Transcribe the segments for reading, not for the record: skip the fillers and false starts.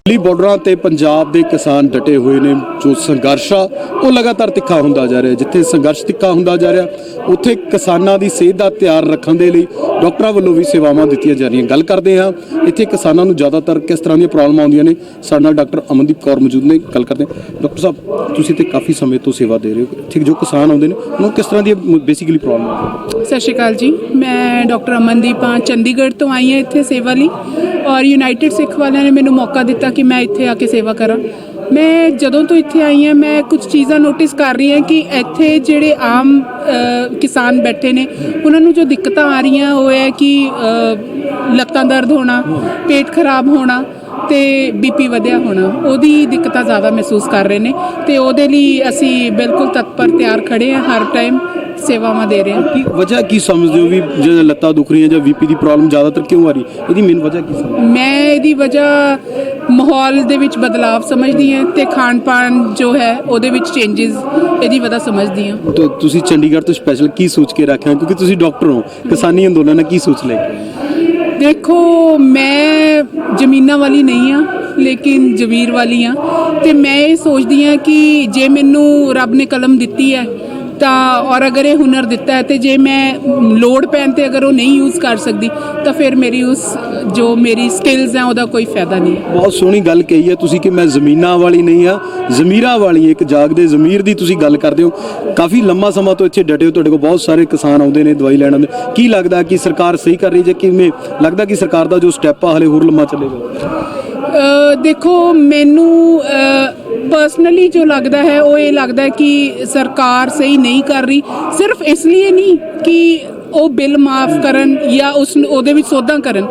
ਦਿੱਲੀ ਬਾਰਡਰਾਂ ਤੇ ਪੰਜਾਬ ਦੇ ਕਿਸਾਨ ਡਟੇ ਹੋਏ ਨੇ। ਜੋ ਸੰਘਰਸ਼ ਆ ਉਹ ਲਗਾਤਾਰ ਤਿੱਖਾ ਹੁੰਦਾ ਜਾ ਰਿਹਾ। ਜਿੱਥੇ ਸੰਘਰਸ਼ ਤਿੱਖਾ ਹੁੰਦਾ ਜਾ ਰਿਹਾ ਉੱਥੇ ਕਿਸਾਨਾਂ ਦੀ ਸਿਹਤ ਦਾ ਧਿਆਨ ਰੱਖਣ ਦੇ ਲਈ ਡਾਕਟਰਾਂ ਵੱਲੋਂ ਵੀ ਸੇਵਾਵਾਂ ਦਿੱਤੀਆਂ ਜਾ ਰਹੀਆਂ। ਗੱਲ ਕਰਦੇ ਹਾਂ ਇੱਥੇ ਕਿਸਾਨਾਂ ਨੂੰ ਜ਼ਿਆਦਾਤਰ ਕਿਸ ਤਰ੍ਹਾਂ ਦੀਆਂ ਪ੍ਰੋਬਲਮਾਂ ਆਉਂਦੀਆਂ ਨੇ। ਸਾਡੇ ਨਾਲ ਡਾਕਟਰ ਅਮਨਦੀਪ ਕੌਰ ਮੌਜੂਦ ਨੇ, ਗੱਲ ਕਰਦੇ ਹਾਂ। ਡਾਕਟਰ ਸਾਹਿਬ, ਤੁਸੀਂ ਤੇ ਕਾਫੀ ਸਮੇਂ ਤੋਂ ਸੇਵਾ ਦੇ ਰਹੇ ਹੋ, ਇੱਥੇ ਜੋ ਕਿਸਾਨ ਆਉਂਦੇ ਨੇ ਉਹਨਾਂ ਨੂੰ ਕਿਸ ਤਰ੍ਹਾਂ ਦੀ ਬੇਸਿਕਲੀ ਪ੍ਰੋਬਲਮ ਆਉਂਦੀ? ਸਤਿ ਸ਼੍ਰੀ ਅਕਾਲ ਜੀ, ਮੈਂ ਡਾਕਟਰ ਅਮਨਦੀਪ ਹਾਂ, ਚੰਡੀਗੜ੍ਹ ਤੋਂ ਆਈ ਹਾਂ ਇੱਥੇ ਸੇਵਾ ਲਈ। ਔਰ ਯੂਨਾਈਟਿਡ ਸਿੱਖ ਵਾਲਿਆਂ ਨੇ ਮੈਨੂੰ ਮੌਕਾ ਦਿੱਤਾ ਕਿ ਮੈਂ ਇੱਥੇ ਆ ਕੇ ਸੇਵਾ ਕਰਾਂ। ਮੈਂ ਜਦੋਂ ਤੋਂ ਇੱਥੇ ਆਈ ਹਾਂ ਮੈਂ ਕੁਝ ਚੀਜ਼ਾਂ ਨੋਟਿਸ ਕਰ ਰਹੀ ਹਾਂ ਕਿ ਇੱਥੇ ਜਿਹੜੇ ਆਮ ਕਿਸਾਨ ਬੈਠੇ ਨੇ ਉਹਨਾਂ ਨੂੰ ਜੋ ਦਿੱਕਤਾਂ ਆ ਰਹੀਆਂ ਉਹ ਹੈ ਕਿ ਲੱਤਾਂ ਦਰਦ ਹੋਣਾ, ਪੇਟ ਖਰਾਬ ਹੋਣਾ ਤੇ ਬੀਪੀ ਵਧਿਆ ਹੋਣਾ, ਉਹਦੀ ਦਿੱਕਤਾਂ ਜ਼ਿਆਦਾ ਮਹਿਸੂਸ ਕਰ ਰਹੇ ਨੇ। ਤੇ ਉਹਦੇ ਲਈ ਅਸੀਂ ਬਿਲਕੁਲ ਤਤਪਰ ਤਿਆਰ ਖੜੇ ਹਾਂ, ਹਰ ਟਾਈਮ ਸੇਵਾਵਾਂ ਦੇ ਰਹੇ ਹਾਂ। ਕੀ ਵਜ੍ਹਾ ਕੀ ਸਮਝਦੇ ਹੋ ਵੀ ਜੇ ਲੱਤਾਂ ਦੁਖ ਰਹੀਆਂ ਜਾਂ ਬੀਪੀ ਦੀ ਪ੍ਰੋਬਲਮ ਜ਼ਿਆਦਾਤਰ ਕਿਉਂ ਆ ਰਹੀ? ਇਹਦੀ ਮੇਨ ਵਜ੍ਹਾ ਕੀ ਸਮਝਦੇ? ਮੈਂ ਇਹਦੀ ਵਜ੍ਹਾ ਮਾਹੌਲ ਦੇ ਵਿੱਚ ਬਦਲਾਵ ਸਮਝਦੀ ਹਾਂ ਤੇ ਖਾਣ ਪਾਣ ਜੋ ਹੈ ਉਹਦੇ ਵਿੱਚ ਚੇਂਜਸ, ਇਹਦੀ ਵਜ੍ਹਾ ਸਮਝਦੀ ਹਾਂ। ਤਾਂ ਤੁਸੀਂ ਚੰਡੀਗੜ੍ਹ ਤੋਂ ਸਪੈਸ਼ਲ ਕੀ ਸੋਚ ਕੇ ਰੱਖਿਆ, ਕਿਉਂਕਿ ਤੁਸੀਂ ਡਾਕਟਰ ਹੋ, ਕਿਸਾਨੀ ਅੰਦੋਲਨ ਨਾਲ ਕੀ ਸੋਚ ਲੈ ਕੇ? ਦੇਖੋ, ਮੈਂ ਜ਼ਮੀਨਾਂ ਵਾਲੀ ਨਹੀਂ ਹਾਂ ਲੇਕਿਨ ਜ਼ਮੀਰ ਵਾਲੀ ਹਾਂ। ਤੇ ਮੈਂ ਇਹ ਸੋਚਦੀ ਹਾਂ ਕਿ ਜੇ ਮੈਨੂੰ ਰੱਬ ਨੇ ਕਲਮ ਦਿੱਤੀ ਹੈ ਤਾਂ ਔਰ ਅਗਰ ਇਹ ਹੁਨਰ ਦਿੱਤਾ ਹੈ ਤੇ ਜੇ ਮੈਂ ਲੋੜ ਪੈਣ ਤੇ ਅਗਰ ਉਹ ਨਹੀਂ ਯੂਜ਼ ਕਰ ਸਕਦੀ ਤਾਂ ਫਿਰ ਮੇਰੀ ਉਸ ਜੋ ਮੇਰੀ ਸਕਿੱਲਸ ਹੈ ਉਹਦਾ ਕੋਈ ਫਾਇਦਾ ਨਹੀਂ। ਬਹੁਤ ਸੋਹਣੀ ਗੱਲ ਕਹੀ ਹੈ ਤੁਸੀਂ ਕਿ ਮੈਂ ਜ਼ਮੀਨਾਂ ਵਾਲੀ ਨਹੀਂ ਆ, ਜ਼ਮੀਰਾਂ ਵਾਲੀ, ਇੱਕ ਜਾਗਦੇ ਜ਼ਮੀਰ ਦੀ ਤੁਸੀਂ ਗੱਲ ਕਰਦੇ ਹੋ। ਕਾਫੀ ਲੰਮਾ ਸਮਾਂ ਤੋਂ ਇੱਥੇ ਡਟੇ ਹੋ, ਤੁਹਾਡੇ ਕੋਲ ਬਹੁਤ ਸਾਰੇ ਕਿਸਾਨ ਆਉਂਦੇ ਨੇ, ਦਵਾਈ ਲੈਣ ਆਉਂਦੇ। ਕੀ ਲੱਗਦਾ ਕਿ ਸਰਕਾਰ ਸਹੀ ਕਰ ਰਹੀ ਜਾਂ ਕਿਵੇਂ ਲੱਗਦਾ ਕਿ ਸਰਕਾਰ ਦਾ ਜੋ ਸਟੈਪ ਆ ਹਲੇ ਹੋਰ ਲੰਮਾ ਚੱਲੇਗਾ? ਦੇਖੋ, ਮੈਨੂੰ ਪਰਸਨਲੀ ਜੋ ਲੱਗਦਾ ਹੈ ਉਹ ਇਹ ਲੱਗਦਾ ਹੈ ਕਿ ਸਰਕਾਰ ਸਹੀ ਨਹੀਂ ਕਰ ਰਹੀ। ਸਿਰਫ ਇਸ ਲਈ ਨਹੀਂ ਕਿ ਉਹ ਬਿੱਲ ਮਾਫ ਕਰਨ ਜਾਂ ਉਹਦੇ ਵਿੱਚ ਸੋਧਾਂ ਕਰਨ,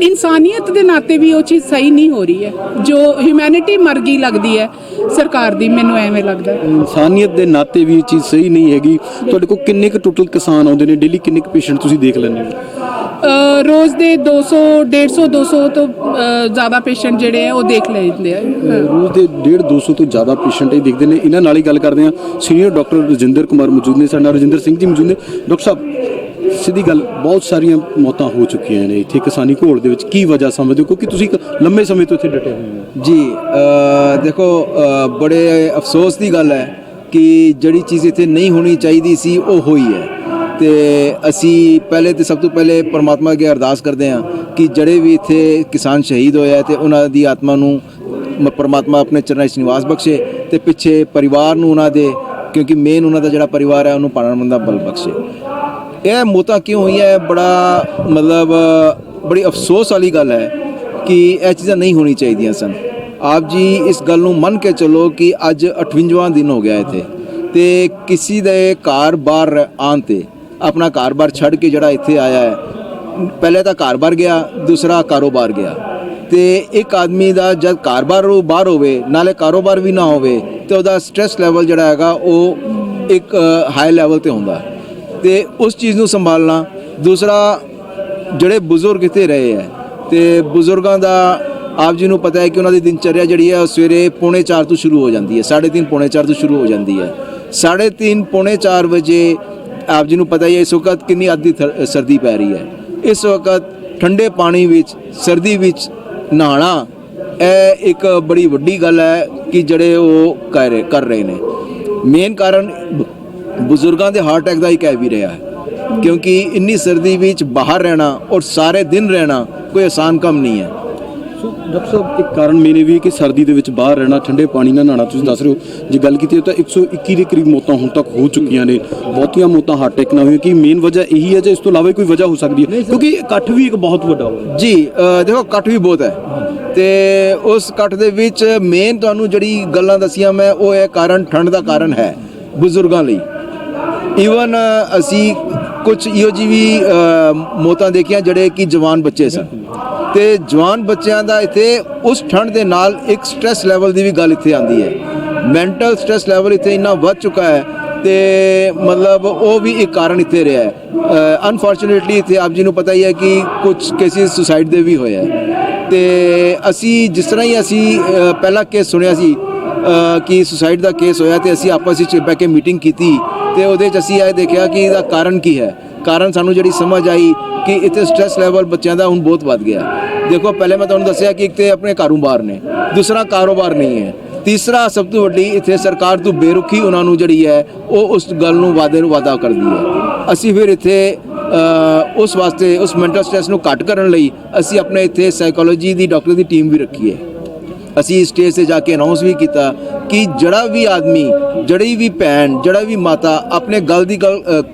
ਇਨਸਾਨੀਅਤ ਦੇ ਨਾਤੇ ਵੀ ਉਹ ਚੀਜ਼ ਸਹੀ ਨਹੀਂ ਹੋ ਰਹੀ ਹੈ। ਜੋ ਹਿਊਮੈਨਿਟੀ ਮਰ ਗਈ ਲੱਗਦੀ ਹੈ ਸਰਕਾਰ ਦੀ, ਮੈਨੂੰ ਐਵੇਂ ਲੱਗਦਾ। ਇਨਸਾਨੀਅਤ ਦੇ ਨਾਤੇ ਵੀ ਇਹ ਚੀਜ਼ ਸਹੀ ਨਹੀਂ ਹੈਗੀ। ਤੁਹਾਡੇ ਕੋਲ ਕਿੰਨੇ ਕੁ ਟੋਟਲ ਕਿਸਾਨ ਆਉਂਦੇ ਨੇ ਡੇਲੀ? ਕਿੰਨੇ ਕੁ ਪੇਸ਼ੈਂਟ ਤੁਸੀਂ ਦੇਖ ਲੈਂਦੇ ਹੋ? ਰੋਜ਼ ਦੇ 200, 150, 200 ਤੋਂ ਜ਼ਿਆਦਾ ਪੇਸ਼ੈਂਟ ਜਿਹੜੇ ਆ ਉਹ ਦੇਖ ਲੈਂਦੇ ਆ। ਰੋਜ਼ ਦੇ 150, 200 ਤੋਂ ਜ਼ਿਆਦਾ ਪੇਸ਼ੈਂਟ ਇਹ ਦੇਖਦੇ ਨੇ। ਇਹਨਾਂ ਨਾਲ ਹੀ ਗੱਲ ਕਰਦੇ ਹਾਂ। ਸੀਨੀਅਰ ਡਾਕਟਰ ਰਜਿੰਦਰ ਕੁਮਾਰ ਮੌਜੂਦ ਨੇ, ਸਾਡੇ ਨਾਲ ਰਜਿੰਦਰ ਸਿੰਘ ਜੀ ਮੌਜੂਦ ਨੇ। ਡਾਕਟਰ ਸਾਹਿਬ, ਸਿੱਧੀ ਗੱਲ, ਬਹੁਤ ਸਾਰੀਆਂ ਮੌਤਾਂ ਹੋ ਚੁੱਕੀਆਂ ਨੇ ਇੱਥੇ ਕਿਸਾਨੀ ਘੋਲ ਦੇ ਵਿੱਚ। ਕੀ ਵਜ੍ਹਾ ਸਮਝਦੇ ਹੋ, ਕਿਉਂਕਿ ਤੁਸੀਂ ਲੰਮੇ ਸਮੇਂ ਤੋਂ ਇੱਥੇ ਡਟੇ ਹੋਏ ਹੋ? ਜੀ ਦੇਖੋ, ਬੜੇ ਅਫਸੋਸ ਦੀ ਗੱਲ ਹੈ ਕਿ ਜਿਹੜੀ ਚੀਜ਼ ਇੱਥੇ ਨਹੀਂ ਹੋਣੀ ਚਾਹੀਦੀ ਸੀ ਉਹ ਹੋਈ ਹੈ। ਤੇ ਅਸੀਂ ਪਹਿਲੇ ਤੇ ਸਭ ਤੋਂ ਪਹਿਲੇ ਪਰਮਾਤਮਾ ਅੱਗੇ ਅਰਦਾਸ ਕਰਦੇ ਹਾਂ ਕਿ ਜਿਹੜੇ ਵੀ ਇੱਥੇ ਕਿਸਾਨ ਸ਼ਹੀਦ ਹੋਏ ਹੈ ਤੇ ਉਹਨਾਂ ਦੀ ਆਤਮਾ ਨੂੰ ਪਰਮਾਤਮਾ ਆਪਣੇ ਚਰਨਾਂ 'ਚ ਨਿਵਾਸ ਬਖਸ਼ੇ ਤੇ ਪਿੱਛੇ ਪਰਿਵਾਰ ਨੂੰ ਉਹਨਾਂ ਦੇ, ਕਿਉਂਕਿ ਮੇਨ ਉਹਨਾਂ ਦਾ ਜਿਹੜਾ ਪਰਿਵਾਰ ਹੈ ਉਹਨੂੰ ਪਾਲਣ ਦਾ ਬਲ ਬਖਸ਼ੇ। ਇਹ ਮੌਤਾਂ ਕਿਉਂ ਹੋਈਆਂ ਹੈ, ਬੜਾ ਮਤਲਬ ਬੜੀ ਅਫਸੋਸ ਵਾਲੀ ਗੱਲ ਹੈ ਕਿ ਇਹ ਚੀਜ਼ਾਂ ਨਹੀਂ ਹੋਣੀ ਚਾਹੀਦੀਆਂ ਸਨ। ਆਪ ਜੀ ਇਸ ਗੱਲ ਨੂੰ ਮੰਨ ਕੇ ਚੱਲੋ ਕਿ ਅੱਜ 58ਵਾਂ ਦਿਨ ਹੋ ਗਿਆ ਇੱਥੇ, ਤੇ ਕਿਸੇ ਦੇ ਘਰ ਬਾਹਰ ਆਉਣ ਤੇ ਆਪਣਾ ਘਰ-ਬਾਰ ਛੱਡ ਕੇ ਜਿਹੜਾ ਇੱਥੇ ਆਇਆ ਹੈ, ਪਹਿਲੇ ਤਾਂ ਘਰ-ਬਾਰ ਗਿਆ, ਦੂਸਰਾ ਕਾਰੋਬਾਰ ਗਿਆ। ਤੇ ਇੱਕ ਆਦਮੀ ਦਾ ਜਦ ਘਰ-ਬਾਰ ਬਾਹਰ ਹੋਵੇ ਨਾਲੇ ਕਾਰੋਬਾਰ ਵੀ ਨਾ ਹੋਵੇ ਤੇ ਉਹਦਾ ਸਟ੍ਰੈਸ ਲੈਵਲ ਜਿਹੜਾ ਹੈਗਾ ਉਹ ਇੱਕ ਹਾਈ ਲੈਵਲ ਤੇ ਹੁੰਦਾ। ਤੇ ਉਸ ਚੀਜ਼ ਨੂੰ ਸੰਭਾਲਣਾ। ਦੂਸਰਾ, ਜਿਹੜੇ ਬਜ਼ੁਰਗ ਇੱਥੇ ਰਹੇ ਹੈ ਤੇ ਬਜ਼ੁਰਗਾਂ ਦਾ ਆਪ ਜੀ ਨੂੰ ਪਤਾ ਹੈ ਕਿ ਉਹਨਾਂ ਦੀ ਦਿਨਚਰਿਆ ਜਿਹੜੀ ਹੈ ਉਹ ਸਵੇਰੇ 3:45 ਤੋਂ ਸ਼ੁਰੂ ਹੋ ਜਾਂਦੀ ਹੈ, 3:30 ਪੌਣੇ 4 ਤੋਂ ਸ਼ੁਰੂ ਹੋ ਜਾਂਦੀ ਹੈ। 3:30 ਪੌਣੇ 4 ਵਜੇ ਆਪ ਜੀ ਨੂੰ ਪਤਾ ਹੀ ਹੈ ਇਸ ਵਕਤ ਕਿੰਨੀ ਅੱਧੀ ਸਰਦੀ ਪੈ ਰਹੀ ਹੈ। ਇਸ ਵਕਤ ਠੰਡੇ ਪਾਣੀ ਵਿੱਚ ਸਰਦੀ ਵਿੱਚ ਨਹਾਣਾ ਇਹ ਇੱਕ ਬੜੀ ਵੱਡੀ ਗੱਲ ਹੈ ਕਿ ਜਿਹੜੇ ਉਹ ਕਰ ਰਹੇ ਨੇ। ਮੇਨ ਕਾਰਨ ਬਜ਼ੁਰਗਾਂ ਦੇ ਹਾਰਟ ਅਟੈਕ ਦਾ ਹੀ ਕਹਿ ਵੀ ਰਿਹਾ ਹੈ, ਕਿਉਂਕਿ ਇੰਨੀ ਸਰਦੀ ਵਿੱਚ ਬਾਹਰ ਰਹਿਣਾ ਔਰ ਸਾਰੇ ਦਿਨ ਰਹਿਣਾ ਕੋਈ ਆਸਾਨ ਕੰਮ ਨਹੀਂ ਹੈ। ਡਾਕਟਰ ਸਾਹਿਬ, ਇੱਕ ਕਾਰਨ ਮੇਰੇ ਵੀ ਕਿ ਸਰਦੀ ਦੇ ਵਿੱਚ ਬਾਹਰ ਰਹਿਣਾ, ਠੰਡੇ ਪਾਣੀ ਨਾਲ ਨਹਾਉਣਾ, ਤੁਸੀਂ ਦੱਸ ਰਹੇ ਹੋ। ਜੇ ਗੱਲ ਕੀਤੀ ਤਾਂ 121 ਦੇ ਕਰੀਬ ਮੌਤਾਂ ਹੁਣ ਤੱਕ ਹੋ ਚੁੱਕੀਆਂ ਨੇ। ਬਹੁਤੀਆਂ ਮੌਤਾਂ ਹਾਰਟ ਅਟੈਕ ਨਾਲ ਹੋਈਆਂ। ਕਿ ਮੇਨ ਵਜ੍ਹਾ ਇਹੀ ਹੈ ਜਾਂ ਇਸ ਤੋਂ ਇਲਾਵਾ ਕੋਈ ਵਜ੍ਹਾ ਹੋ ਸਕਦੀ ਹੈ? ਕਿਉਂਕਿ ਇਕੱਠ ਵੀ ਇੱਕ ਬਹੁਤ ਵੱਡਾ ਹੋਇਆ ਜੀ। ਦੇਖੋ, ਇਕੱਠ ਵੀ ਬਹੁਤ ਹੈ ਤੇ ਉਸ ਇਕੱਠ ਦੇ ਵਿੱਚ ਮੇਨ ਤੁਹਾਨੂੰ ਜਿਹੜੀ ਗੱਲਾਂ ਦੱਸੀਆਂ ਮੈਂ, ਉਹ ਇਹ ਕਾਰਨ ਠੰਡ ਦਾ ਕਾਰਨ ਹੈ ਬਜ਼ੁਰਗਾਂ ਲਈ। ਈਵਨ ਅਸੀਂ ਕੁਝ ਇਹੋ ਜਿਹੀ ਵੀ ਮੌਤਾਂ ਦੇਖੀਆਂ ਜਿਹੜੇ ਕਿ ਜਵਾਨ ਬੱਚੇ ਸਨ, ਤੇ ਜਵਾਨ ਬੱਚਿਆਂ ਦਾ ਇੱਥੇ ਉਸ ਠੰਡ ਦੇ ਨਾਲ ਇੱਕ ਸਟ੍ਰੈਸ ਲੈਵਲ ਦੀ ਵੀ ਗੱਲ ਇੱਥੇ ਆਉਂਦੀ ਹੈ। ਮੈਂਟਲ ਸਟ੍ਰੈਸ ਲੈਵਲ ਇੱਥੇ ਇੰਨਾ ਵੱਧ ਚੁੱਕਾ ਹੈ ਤੇ ਮਤਲਬ ਉਹ ਵੀ ਇੱਕ ਕਾਰਨ ਇੱਥੇ ਰਿਹਾ ਹੈ। ਅਨਫੋਰਚੂਨੇਟਲੀ ਇੱਥੇ ਆਪ ਜੀ ਨੂੰ ਪਤਾ ਹੀ ਹੈ ਕਿ ਕੁਝ ਕੇਸਿਸ ਸੁਸਾਈਡ ਦੇ ਵੀ ਹੋਏ ਹੈ। ਤੇ ਅਸੀਂ ਜਿਸ ਤਰ੍ਹਾਂ ਹੀ ਅਸੀਂ ਪਹਿਲਾ ਕੇਸ ਸੁਣਿਆ ਸੀ ਕਿ ਸੁਸਾਈਡ ਦਾ ਕੇਸ ਹੋਇਆ ਤੇ ਅਸੀਂ ਆਪਸ ਵਿੱਚ ਬਹਿ ਕੇ ਮੀਟਿੰਗ ਕੀਤੀ ਤੇ ਉਹਦੇ 'ਚ ਅਸੀਂ ਇਹ ਦੇਖਿਆ ਕਿ ਇਹਦਾ ਕਾਰਨ ਕੀ ਹੈ। ਕਾਰਨ ਸਾਨੂੰ ਜਿਹੜੀ ਸਮਝ ਆਈ ਕਿ ਇੱਥੇ ਸਟ੍ਰੈਸ ਲੈਵਲ ਬੱਚਿਆਂ ਦਾ ਹੁਣ ਬਹੁਤ ਵੱਧ ਗਿਆ ਦੇਖੋ ਪਹਿਲੇ ਮੈਂ ਤੁਹਾਨੂੰ ਦੱਸਿਆ ਕਿ ਇੱਕ ਤੇ ਆਪਣੇ ਘਰੋਂ ਬਾਹਰ ਨੇ, ਦੂਸਰਾ ਕਾਰੋਬਾਰ ਨਹੀਂ ਹੈ, ਤੀਸਰਾ ਸਭ ਤੋਂ ਵੱਡੀ ਇੱਥੇ ਸਰਕਾਰ ਤੋਂ ਬੇਰੁਖੀ ਉਹਨਾਂ ਨੂੰ ਜਿਹੜੀ ਹੈ ਉਹ ਉਸ ਗੱਲ ਨੂੰ ਵਾਅਦਾ ਕਰਦੀ ਹੈ। ਅਸੀਂ ਫਿਰ ਇੱਥੇ ਉਸ ਵਾਸਤੇ ਉਸ ਮੈਂਟਲ ਸਟ੍ਰੈਸ ਨੂੰ ਘੱਟ ਕਰਨ ਲਈ ਅਸੀਂ ਆਪਣੇ ਇੱਥੇ ਸਾਈਕੋਲੋਜੀ ਦੀ ਡਾਕਟਰ ਦੀ ਟੀਮ ਵੀ ਰੱਖੀ ਹੈ। ਅਸੀਂ ਸਟੇਜ 'ਤੇ ਜਾ ਕੇ ਅਨਾਉਂਸ ਵੀ ਕੀਤਾ ਕਿ ਜਿਹੜਾ ਵੀ ਆਦਮੀ, ਜਿਹੜੀ ਵੀ ਭੈਣ, ਜਿਹੜਾ ਵੀ ਮਾਤਾ ਆਪਣੇ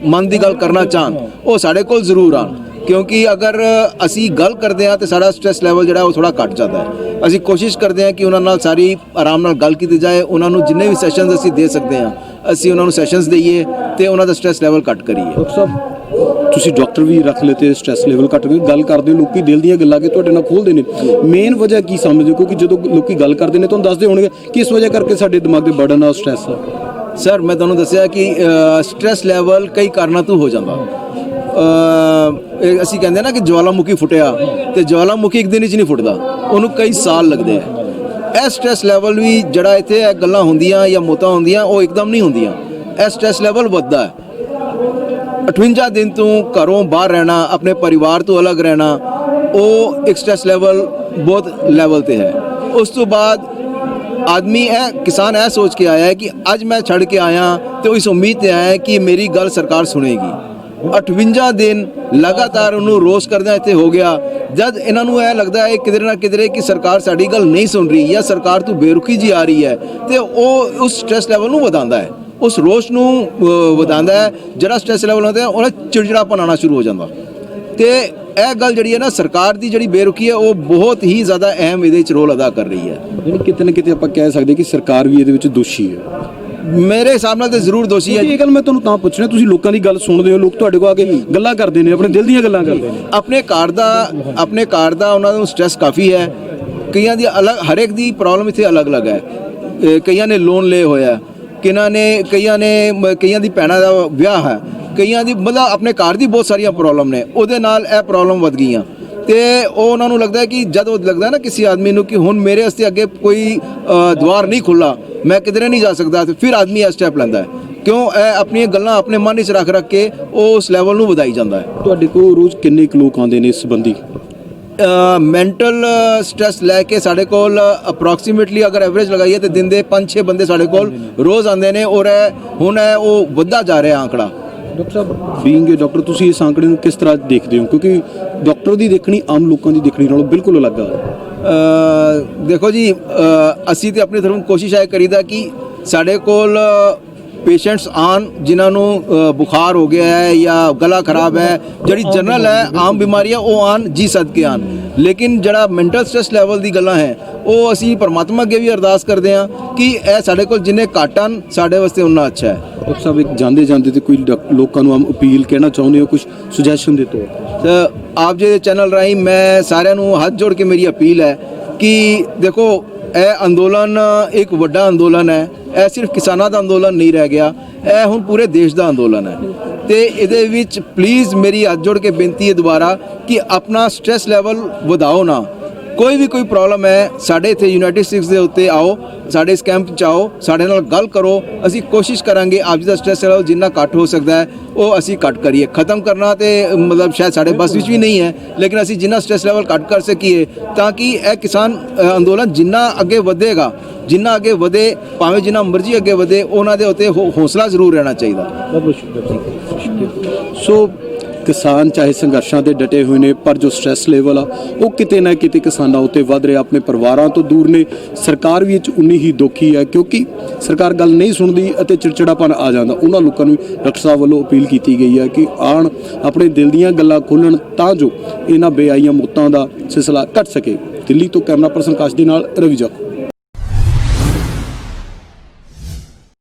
ਮਨ ਦੀ ਗੱਲ ਕਰਨਾ ਚਾਹਣ ਉਹ ਸਾਡੇ ਕੋਲ ਜ਼ਰੂਰ ਆਉਣ, ਕਿਉਂਕਿ ਅਗਰ ਅਸੀਂ ਗੱਲ ਕਰਦੇ ਹਾਂ ਤਾਂ ਸਾਡਾ ਸਟ੍ਰੈਸ ਲੈਵਲ ਜਿਹੜਾ ਉਹ ਥੋੜਾ ਘੱਟ ਜਾਂਦਾ ਹੈ। ਅਸੀਂ ਕੋਸ਼ਿਸ਼ ਕਰਦੇ ਹਾਂ ਕਿ ਉਹਨਾਂ ਨਾਲ ਸਾਰੀ ਆਰਾਮ ਨਾਲ ਗੱਲ ਕੀਤੀ ਜਾਏ, ਉਹਨਾਂ ਨੂੰ ਜਿੰਨੇ ਵੀ ਸੈਸ਼ਨਸ ਅਸੀਂ ਦੇ ਸਕਦੇ ਹਾਂ ਅਸੀਂ ਉਹਨਾਂ ਨੂੰ ਸੈਸ਼ਨਸ ਦਈਏ ਤੇ ਉਹਨਾਂ ਦਾ ਸਟ੍ਰੈਸ ਲੈਵਲ ਘੱਟ ਕਰੀਏ। ਡਾਕਟਰ ਸਾਹਿਬ ਤੁਸੀਂ ਡਾਕਟਰ ਵੀ ਰੱਖ ਲਏ ਤੇ ਸਟ੍ਰੈਸ ਲੈਵਲ ਘੱਟ ਗਏ, ਗੱਲ ਕਰਦੇ ਹੋ ਲੋਕੀ ਦਿਲ ਦੀਆਂ ਗੱਲਾਂ ਕਿ ਤੁਹਾਡੇ ਨਾਲ ਖੋਲ੍ਹਦੇ ਨੇ, ਮੇਨ ਵਜ੍ਹਾ ਕੀ ਸਮਝਦੇ ਹੋ? ਕਿਉਂਕਿ ਜਦੋਂ ਲੋਕੀ ਗੱਲ ਕਰਦੇ ਨੇ ਤੁਹਾਨੂੰ ਦੱਸਦੇ ਹੋਣਗੇ ਕਿ ਇਸ ਵਜ੍ਹਾ ਕਰਕੇ ਸਾਡੇ ਦਿਮਾਗ ਦੇ ਬਰਡਨ ਆ ਸਟ੍ਰੈਸ ਆ। ਸਰ ਮੈਂ ਤੁਹਾਨੂੰ ਦੱਸਿਆ ਕਿ ਸਟ੍ਰੈਸ ਲੈਵਲ ਕਈ ਕਾਰਨਾਂ ਤੋਂ ਹੋ ਜਾਂਦਾ। ਅਸੀਂ ਕਹਿੰਦੇ ਨਾ ਕਿ ਜਵਾਲਾਮੁਖੀ ਫੁੱਟਿਆ ਤੇ ਜਵਾਲਾਮੁਖੀ ਇੱਕ ਦਿਨ 'ਚ ਨਹੀਂ ਫੁੱਟਦਾ, ਉਹਨੂੰ ਕਈ ਸਾਲ ਲੱਗਦੇ ਆ। ਇਹ ਸਟ੍ਰੈਸ ਲੈਵਲ ਵੀ ਜਿਹੜਾ ਇੱਥੇ ਇਹ ਗੱਲਾਂ ਹੁੰਦੀਆਂ ਜਾਂ ਮੌਤਾਂ ਹੁੰਦੀਆਂ ਉਹ ਇੱਕਦਮ ਨਹੀਂ ਹੁੰਦੀਆਂ। ਇਹ ਸਟ੍ਰੈਸ ਲੈਵਲ ਵੱਧਦਾ ਹੈ। 58 ਦਿਨ ਤੋਂ ਘਰੋਂ ਬਾਹਰ ਰਹਿਣਾ, ਆਪਣੇ ਪਰਿਵਾਰ ਤੋਂ ਅਲੱਗ ਰਹਿਣਾ, ਉਹ ਇੱਕ ਸਟ੍ਰੈਸ ਲੈਵਲ ਬਹੁਤ ਲੈਵਲ ਤੇ ਹੈ। ਉਸ ਤੋਂ ਬਾਅਦ ਆਦਮੀ ਕਿਸਾਨ ਇਹ ਸੋਚ ਕੇ ਆਇਆ ਹੈ ਕਿ ਅੱਜ ਮੈਂ ਛੱਡ ਕੇ ਆਇਆ ਤੇ ਉਹ ਇਸ ਉਮੀਦ ਤੇ ਆਇਆ ਕਿ ਮੇਰੀ ਗੱਲ ਸਰਕਾਰ ਸੁਣੇਗੀ। 58 ਦਿਨ ਲਗਾਤਾਰ ਉਹਨੂੰ ਰੋਸ ਕਰਦਿਆਂ ਇੱਥੇ ਹੋ ਗਿਆ। ਜਦ ਇਹਨਾਂ ਨੂੰ ਇਹ ਲੱਗਦਾ ਹੈ ਕਿਧਰੇ ਨਾ ਕਿਧਰੇ ਕਿ ਸਰਕਾਰ ਸਾਡੀ ਗੱਲ ਨਹੀਂ ਸੁਣ ਰਹੀ ਜਾਂ ਸਰਕਾਰ ਤੋਂ ਬੇਰੁਖੀ ਜੀ ਆ ਰਹੀ ਹੈ ਤੇ ਉਹ ਉਸ ਸਟ੍ਰੈਸ ਲੈਵਲ ਨੂੰ ਵਧਾਉਂਦਾ ਹੈ, ਉਸ ਰੋਸ਼ ਨੂੰ ਵਧਾਉਂਦਾ ਹੈ। ਜਿਹੜਾ ਸਟ੍ਰੈਸ ਲੈਵਲ ਹੁੰਦਾ ਉਹਦਾ ਚਿੜਚਿੜਾਪਨ ਆਉਣਾ ਸ਼ੁਰੂ ਹੋ ਜਾਂਦਾ। ਤੇ ਇਹ ਗੱਲ ਜਿਹੜੀ ਹੈ ਨਾ, ਸਰਕਾਰ ਦੀ ਜਿਹੜੀ ਬੇਰੁਖੀ ਹੈ ਉਹ ਬਹੁਤ ਹੀ ਜ਼ਿਆਦਾ ਅਹਿਮ ਇਹਦੇ ਵਿੱਚ ਰੋਲ ਅਦਾ ਕਰ ਰਹੀ ਹੈ। ਯਾਨੀ ਕਿਤੇ ਨਾ ਕਿਤੇ ਆਪਾਂ ਕਹਿ ਸਕਦੇ ਕਿ ਸਰਕਾਰ ਵੀ ਇਹਦੇ ਵਿੱਚ ਦੋਸ਼ੀ ਹੈ। ਮੇਰੇ ਹਿਸਾਬ ਨਾਲ ਤਾਂ ਜ਼ਰੂਰ ਦੋਸ਼ੀ ਹੈ। ਇਹ ਗੱਲ ਮੈਂ ਤੁਹਾਨੂੰ ਤਾਂ ਪੁੱਛਣਾ, ਤੁਸੀਂ ਲੋਕਾਂ ਦੀ ਗੱਲ ਸੁਣਦੇ ਹੋ, ਲੋਕ ਤੁਹਾਡੇ ਕੋਲ ਆ ਕੇ ਗੱਲਾਂ ਕਰਦੇ ਨੇ, ਆਪਣੇ ਦਿਲ ਦੀਆਂ ਗੱਲਾਂ ਕਰਦੇ ਨੇ। ਆਪਣੇ ਘਰ ਦਾ ਉਹਨਾਂ ਨੂੰ ਸਟ੍ਰੈਸ ਕਾਫੀ ਹੈ। ਕਈਆਂ ਦੀ ਹਰ ਇੱਕ ਦੀ ਪ੍ਰੋਬਲਮ ਇੱਥੇ ਅਲੱਗ-ਅਲੱਗ ਹੈ। ਕਈਆਂ ਨੇ ਲੋਨ ਲਏ ਹੋਇਆ, ਕਈਆਂ ਦੀ ਭੈਣਾਂ ਦਾ ਵਿਆਹ ਹੈ, ਕਈਆਂ ਦੀ ਮਤਲਬ ਆਪਣੇ ਘਰ ਦੀ ਬਹੁਤ ਸਾਰੀਆਂ ਪ੍ਰੋਬਲਮ ਨੇ, ਉਹਦੇ ਨਾਲ ਇਹ ਪ੍ਰੋਬਲਮ ਵੱਧ ਗਈਆਂ। ਤੇ ਉਹ ਉਹਨਾਂ ਨੂੰ ਲੱਗਦਾ ਹੈ ਕਿ ਜਦ ਉਹ ਲੱਗਦਾ ਨਾ ਕਿਸੇ ਆਦਮੀ ਨੂੰ ਕਿ ਹੁਣ ਮੇਰੇ ਵਾਸਤੇ ਅੱਗੇ ਕੋਈ ਦੁਆਰ ਨਹੀਂ ਖੁੱਲ੍ਹਾ, ਮੈਂ ਕਿਧਰੇ ਨਹੀਂ ਜਾ ਸਕਦਾ, ਤੇ ਫਿਰ ਆਦਮੀ ਇਹ ਸਟੈਪ ਲੈਂਦਾ ਹੈ। ਕਿਉਂ? ਇਹ ਆਪਣੀਆਂ ਗੱਲਾਂ ਆਪਣੇ ਮਨ ਵਿੱਚ ਰੱਖ ਕੇ ਉਹ ਉਸ ਲੈਵਲ ਨੂੰ ਵਧਾਈ ਜਾਂਦਾ ਹੈ। ਤੁਹਾਡੇ ਕੋਲ ਰੋਜ਼ ਕਿੰਨੇ ਕੁ ਲੋਕ ਆਉਂਦੇ ਨੇ ਇਸ ਸੰਬੰਧੀ? ਮੈਂਟਲ ਸਟ੍ਰੈਸ ਲੈ ਕੇ ਸਾਡੇ ਕੋਲ ਅਪਰੋਕਸੀਮੇਟਲੀ ਅਗਰ ਐਵਰੇਜ ਲਗਾਈਏ ਤਾਂ ਦਿਨ ਦੇ 5-6 ਬੰਦੇ ਸਾਡੇ ਕੋਲ ਰੋਜ਼ ਆਉਂਦੇ ਨੇ, ਔਰ ਹੁਣ ਉਹ ਵੱਧਦਾ ਜਾ ਰਿਹਾ ਆંકੜਾ। ਡਾਕਟਰ ਸਾਹਿਬ ਬੀਇੰਗ ਏ ਡਾਕਟਰ, ਤੁਸੀਂ ਇਸ ਆંકੜੇ ਨੂੰ ਕਿਸ ਤਰ੍ਹਾਂ ਦੇਖਦੇ ਹੋ? ਕਿਉਂਕਿ ਡਾਕਟਰ ਦੀ ਦੇਖਣੀ ਆਮ ਲੋਕਾਂ ਦੀ ਦੇਖਣੀ ਨਾਲੋਂ ਬਿਲਕੁਲ ਅਲੱਗ ਆ। ਦੇਖੋ ਜੀ, ਅਸੀਂ ਤੇ ਆਪਣੀ ਤਰਫੋਂ ਕੋਸ਼ਿਸ਼ ਇਹ ਕਰੀਦਾ ਕਿ ਸਾਡੇ ਕੋਲ ਪੇਸ਼ੈਂਟਸ ਆਉਣ ਜਿਨ੍ਹਾਂ ਨੂੰ ਬੁਖਾਰ ਹੋ ਗਿਆ ਹੈ ਜਾਂ ਗਲਾ ਖਰਾਬ ਹੈ, ਜਿਹੜੀ ਜਨਰਲ ਹੈ ਆਮ ਬਿਮਾਰੀਆਂ, ਉਹ ਆਉਣ ਜੀ ਸਦਕੇ ਆਉਣ। ਲੇਕਿਨ ਜਿਹੜਾ ਮੈਂਟਲ ਸਟ੍ਰੈਸ ਲੈਵਲ ਦੀ ਗੱਲਾਂ ਹੈ ਉਹ ਅਸੀਂ ਪਰਮਾਤਮਾ ਅੱਗੇ ਵੀ ਅਰਦਾਸ ਕਰਦੇ ਹਾਂ ਕਿ ਇਹ ਸਾਡੇ ਕੋਲ ਜਿੰਨੇ ਘੱਟ ਹਨ ਸਾਡੇ ਵਾਸਤੇ ਉਨਾ ਅੱਛਾ ਹੈ। ਡਾਕਟਰ ਸਾਹਿਬ, ਇੱਕ ਜਾਂਦੇ ਜਾਂਦੇ ਤੇ ਕੋਈ ਲੋਕਾਂ ਨੂੰ ਅਪੀਲ ਕਹਿਣਾ ਚਾਹੁੰਦੇ ਹੋ, ਕੁਝ ਸੁਜੈਸ਼ਨ ਦੇ ਤੌਰ ਤਾਂ ਆਪ ਜੀ ਦੇ ਚੈਨਲ ਰਾਹੀਂ ਮੈਂ ਸਾਰਿਆਂ ਨੂੰ ਹੱਥ ਜੋੜ ਕੇ ਮੇਰੀ ਅਪੀਲ ਹੈ ਕਿ ਦੇਖੋ, ਇਹ ਅੰਦੋਲਨ ਇੱਕ ਵੱਡਾ ਅੰਦੋਲਨ ਹੈ। ਇਹ ਸਿਰਫ ਕਿਸਾਨਾਂ ਦਾ ਅੰਦੋਲਨ ਨਹੀਂ ਰਹਿ ਗਿਆ, ਇਹ ਹੁਣ ਪੂਰੇ ਦੇਸ਼ ਦਾ ਅੰਦੋਲਨ ਹੈ। ਤੇ ਇਹਦੇ ਵਿੱਚ ਪਲੀਜ਼ ਮੇਰੀ ਹੱਥ ਜੋੜ ਕੇ ਬੇਨਤੀ ਹੈ ਦੁਬਾਰਾ ਕਿ ਆਪਣਾ ਸਟ੍ਰੈਸ ਲੈਵਲ ਵਧਾਓ ਨਾ। ਕੋਈ ਪ੍ਰੋਬਲਮ ਹੈ ਸਾਡੇ ਇੱਥੇ ਯੂਨਾਈਟਿਡ ਸਟੇਟਸ ਦੇ ਉੱਤੇ ਆਓ, ਸਾਡੇ ਇਸ ਕੈਂਪ 'ਚ ਆਓ, ਸਾਡੇ ਨਾਲ ਗੱਲ ਕਰੋ। ਅਸੀਂ ਕੋਸ਼ਿਸ਼ ਕਰਾਂਗੇ ਆਪ ਜੀ ਦਾ ਸਟ੍ਰੈਸ ਲੈਵਲ ਜਿੰਨਾ ਘੱਟ ਹੋ ਸਕਦਾ ਹੈ ਉਹ ਅਸੀਂ ਘੱਟ ਕਰੀਏ। ਖਤਮ ਕਰਨਾ ਤੇ ਮਤਲਬ ਸ਼ਾਇਦ ਸਾਡੇ ਬਸ ਵਿੱਚ ਵੀ ਨਹੀਂ ਹੈ, ਲੇਕਿਨ ਅਸੀਂ ਜਿੰਨਾ ਸਟ੍ਰੈਸ ਲੈਵਲ ਘੱਟ ਕਰ ਸਕੀਏ ਤਾਂ ਕਿ ਇਹ ਕਿਸਾਨ ਅੰਦੋਲਨ ਜਿੰਨਾ ਅੱਗੇ ਵਧੇਗਾ, ਜਿੰਨਾ ਅੱਗੇ ਵਧੇ, ਭਾਵੇਂ ਜਿੰਨਾ ਮਰਜ਼ੀ ਅੱਗੇ ਵਧੇ, ਉਹਨਾਂ ਦੇ ਉੱਤੇ ਹੌਸਲਾ ਜ਼ਰੂਰ ਰਹਿਣਾ ਚਾਹੀਦਾ। ਬਹੁਤ ਸ਼ੁਕਰੀਆ। ਸੋ ਕਿਸਾਨ ਚਾਹੇ ਸੰਘਰਸ਼ਾਂ ਤੇ ਡਟੇ ਹੋਏ ਨੇ, ਪਰ ਜੋ ਸਟ੍ਰੈਸ ਲੈਵਲ ਆ ਉਹ ਕਿਤੇ ਨਾ ਕਿਤੇ ਕਿਸਾਨਾਂ ਉੱਤੇ ਵੱਧ ਰਿਹਾ, ਆਪਣੇ ਪਰਿਵਾਰਾਂ ਤੋਂ ਦੂਰ ਨੇ। ਸਰਕਾਰ ਵੀ ਇਹ 'ਚ ਉਨੀ ਹੀ ਦੁਖੀ ਹੈ ਕਿਉਂਕਿ ਸਰਕਾਰ ਗੱਲ ਨਹੀਂ ਸੁਣਦੀ ਅਤੇ ਚਿੜਚਿੜਾਪਨ ਆ ਜਾਂਦਾ। ਉਹਨਾਂ ਲੋਕਾਂ ਨੂੰ ਡਾਕਟਰ ਸਾਹਿਬ ਵੱਲੋਂ ਅਪੀਲ ਕੀਤੀ ਗਈ ਹੈ ਕਿ ਆਉਣ, ਆਪਣੇ ਦਿਲ ਦੀਆਂ ਗੱਲਾਂ ਖੋਲ੍ਹਣ ਤਾਂ ਜੋ ਇਹਨਾਂ ਬੇਆਈਆਂ ਮੌਤਾਂ ਦਾ ਸਿਲਸਿਲਾ ਘਟ ਸਕੇ। ਦਿੱਲੀ ਤੋਂ ਕੈਮਰਾ ਪਰਸਨ ਕਾਸ਼ ਦੇ ਨਾਲ ਰਵੀ ਜਾਖੜ।